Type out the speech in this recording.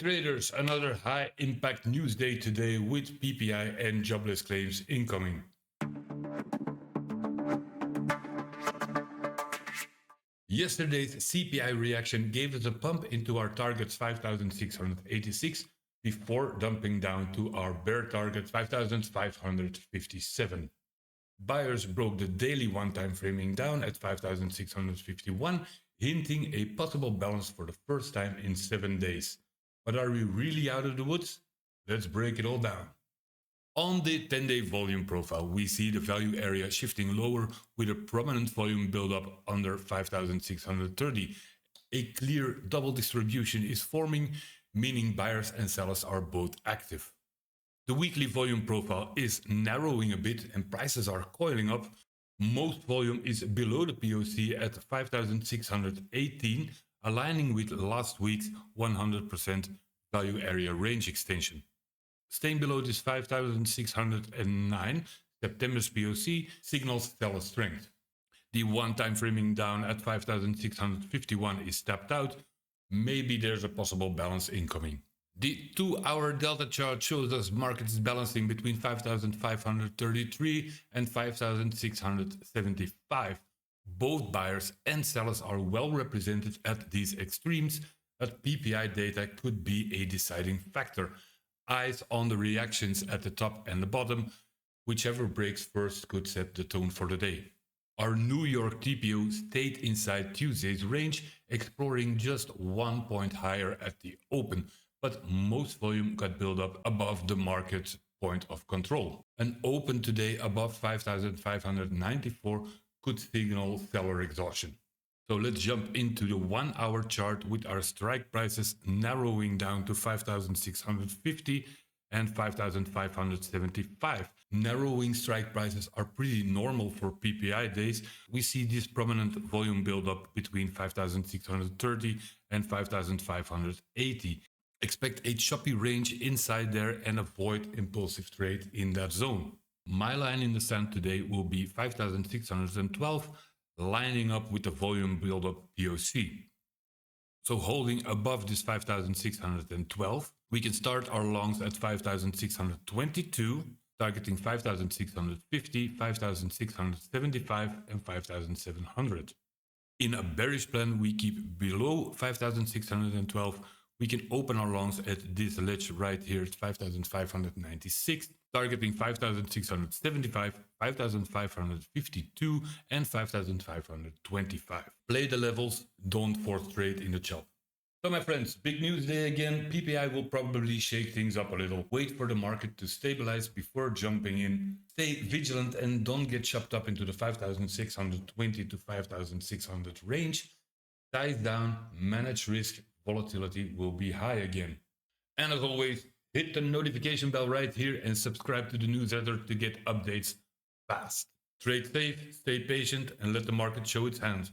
traders, another high impact news day today with PPI and jobless claims incoming. Yesterday's CPI reaction gave us a pump into our targets 5,686 before dumping down to our bear target 5,557. Buyers broke the daily one-time framing down at 5,651, hinting a possible balance for the first time in 7 days. But are we really out of the woods? Let's break it all down. On the 10-day volume profile, we see the value area shifting lower with a prominent volume buildup under 5,630. A clear double distribution is forming, meaning buyers and sellers are both active. The weekly volume profile is narrowing a bit and prices are coiling up. Most volume is below the POC at 5,618, aligning with last week's 100% value area range extension. Staying below this 5,609, September's POC signals seller strength. The one-time framing down at 5,651 is tapped out. Maybe there's a possible balance incoming. The 2-hour delta chart shows us markets balancing between 5,533 and 5,675. Both buyers and sellers are well represented at these extremes, but PPI data could be a deciding factor. Eyes on the reactions at the top and the bottom. Whichever breaks first could set the tone for the day. Our New York TPO stayed inside Tuesday's range, exploring just 1 point higher at the open, but most volume got built up above the market's point of control. An open today above 5,594 could signal seller exhaustion. So let's jump into the 1-hour chart with our strike prices narrowing down to 5,650 and 5,575. Narrowing strike prices are pretty normal for PPI days. We see this prominent volume buildup between 5,630 and 5,580. Expect a choppy range inside there and avoid impulsive trade in that zone. My line in the sand today will be 5,612, lining up with the volume buildup POC. So holding above this 5,612, we can start our longs at 5,622, targeting 5,650, 5,675 and 5,700. In a bearish plan, we keep below 5,612. We can open our longs at this ledge right here at 5,596, targeting 5,675, 5,552 and 5,525. Play the levels, don't force trade in the chop. So my friends, big news day again. PPI will probably shake things up a little. Wait for the market to stabilize before jumping in. Stay vigilant and don't get chopped up into the 5,620 to 5,600 range. Size down, manage risk. Volatility will be high again. And as always, hit the notification bell right here and subscribe to the newsletter to get updates fast. Trade safe, stay patient, and let the market show its hand.